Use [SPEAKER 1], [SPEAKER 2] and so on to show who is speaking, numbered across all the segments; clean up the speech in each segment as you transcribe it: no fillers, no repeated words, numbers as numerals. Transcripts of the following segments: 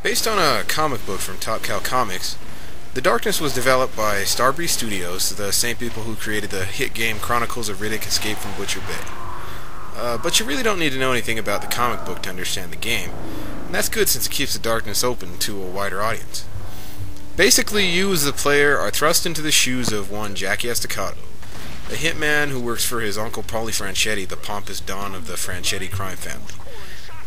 [SPEAKER 1] Based on a comic book from Top Cow Comics, The Darkness was developed by Starbreeze Studios, the same people who created the hit game Chronicles of Riddick Escape from Butcher Bay. But you really don't need to know anything about the comic book to understand the game, and that's good since it keeps The Darkness open to a wider audience. Basically, you as the player are thrust into the shoes of one Jackie Estacado, a hitman who works for his uncle Paulie Franchetti, the pompous don of the Franchetti crime family.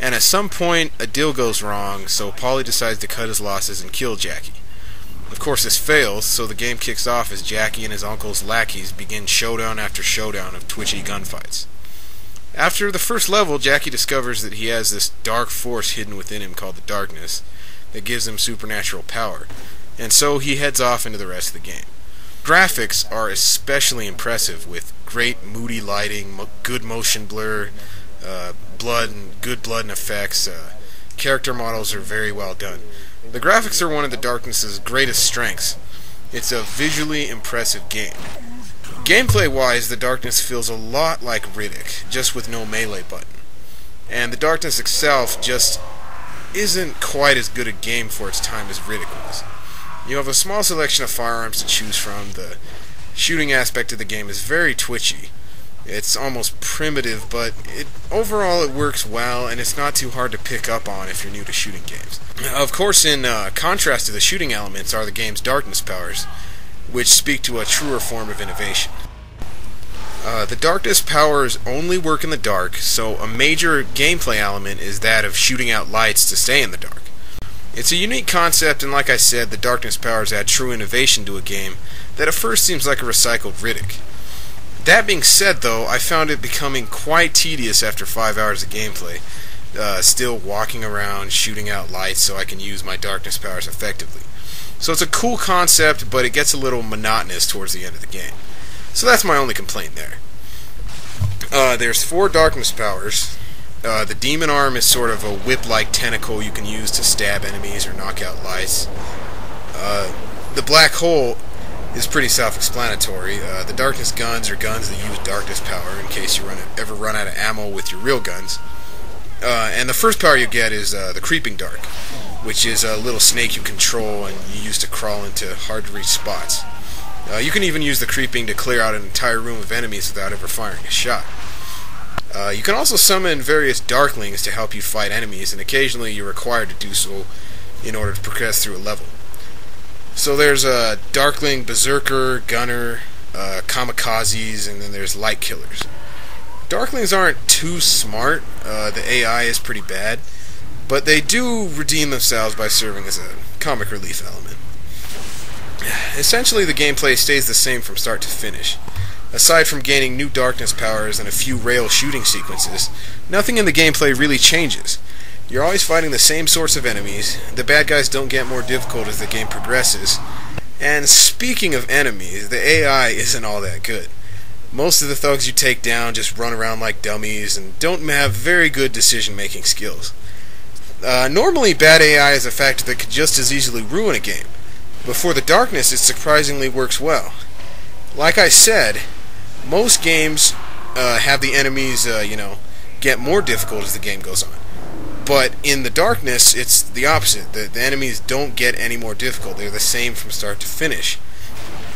[SPEAKER 1] And at some point, a deal goes wrong, so Paulie decides to cut his losses and kill Jackie. Of course, this fails, so the game kicks off as Jackie and his uncle's lackeys begin showdown after showdown of twitchy gunfights. After the first level, Jackie discovers that he has this dark force hidden within him called the Darkness that gives him supernatural power, and so he heads off into the rest of the game. Graphics are especially impressive, with great moody lighting, good motion blur, good blood and effects. Character models are very well done. The graphics are one of the Darkness's greatest strengths. It's a visually impressive game. Gameplay-wise, the Darkness feels a lot like Riddick, just with no melee button. And the Darkness itself just isn't quite as good a game for its time as Riddick was. You have a small selection of firearms to choose from. The shooting aspect of the game is very twitchy. It's almost primitive, but overall it works well, and it's not too hard to pick up on if you're new to shooting games. Of course, in contrast to the shooting elements are the game's darkness powers, which speak to a truer form of innovation. The darkness powers only work in the dark, so a major gameplay element is that of shooting out lights to stay in the dark. It's a unique concept, and like I said, the darkness powers add true innovation to a game that at first seems like a recycled Riddick. That being said, though, I found it becoming quite tedious after 5 hours of gameplay, still walking around shooting out lights so I can use my darkness powers effectively. So it's a cool concept, but it gets a little monotonous towards the end of the game. So that's my only complaint there. There's 4 darkness powers. The demon arm is sort of a whip-like tentacle you can use to stab enemies or knock out lights. The black hole is pretty self-explanatory. The darkness guns are guns that use darkness power in case you ever run out of ammo with your real guns. And the first power you get is the creeping dark, which is a little snake you control and you use to crawl into hard-to-reach spots. You can even use the creeping to clear out an entire room of enemies without ever firing a shot. You can also summon various darklings to help you fight enemies, and occasionally you're required to do so in order to progress through a level. So there's a Darkling, Berserker, Gunner, Kamikazes, and then there's Light Killers. Darklings aren't too smart, the AI is pretty bad, but they do redeem themselves by serving as a comic relief element. Essentially, the gameplay stays the same from start to finish. Aside from gaining new darkness powers and a few rail shooting sequences, nothing in the gameplay really changes. You're always fighting the same sorts of enemies, the bad guys don't get more difficult as the game progresses, and speaking of enemies, the AI isn't all that good. Most of the thugs you take down just run around like dummies and don't have very good decision-making skills. Normally, bad AI is a factor that could just as easily ruin a game, but for the darkness it surprisingly works well. Like I said, most games have the enemies, get more difficult as the game goes on. But in the darkness, it's the opposite. The enemies don't get any more difficult. They're the same from start to finish.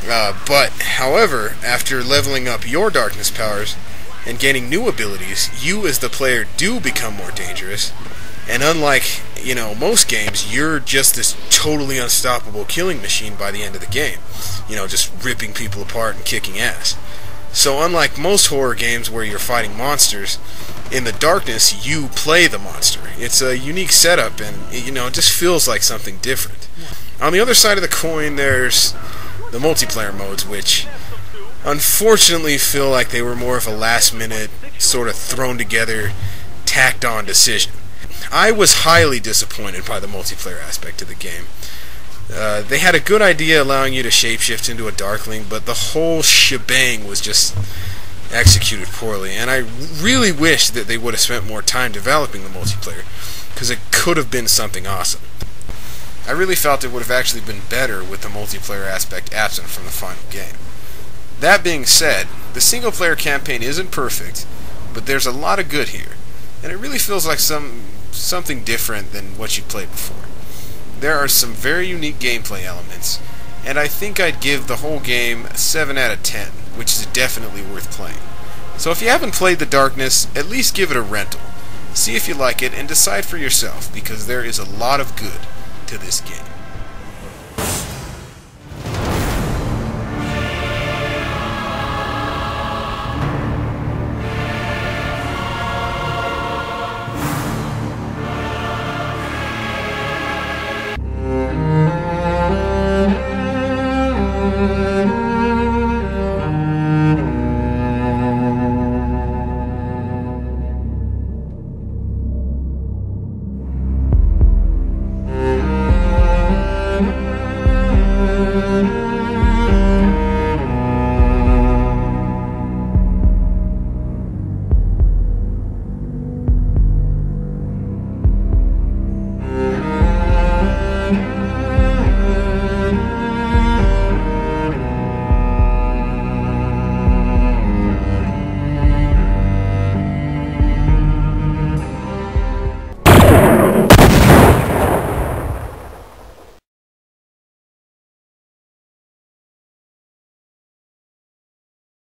[SPEAKER 1] But, however, after leveling up your darkness powers and gaining new abilities, you as the player do become more dangerous. And unlike, most games, you're just this totally unstoppable killing machine by the end of the game. Just ripping people apart and kicking ass. So unlike most horror games where you're fighting monsters, in the darkness you play the monster. It's a unique setup and, it just feels like something different. On the other side of the coin, there's the multiplayer modes, which unfortunately feel like they were more of a last-minute, sort of thrown-together, tacked-on decision. I was highly disappointed by the multiplayer aspect of the game. They had a good idea allowing you to shapeshift into a Darkling, but the whole shebang was just executed poorly, and I really wish that they would have spent more time developing the multiplayer, because it could have been something awesome. I really felt it would have actually been better with the multiplayer aspect absent from the final game. That being said, the single-player campaign isn't perfect, but there's a lot of good here, and it really feels like something different than what you played before. there are some very unique gameplay elements, and I think I'd give the whole game a 7 out of 10, which is definitely worth playing. So if you haven't played The Darkness, at least give it a rental. See if you like it and decide for yourself, because there is a lot of good to this game.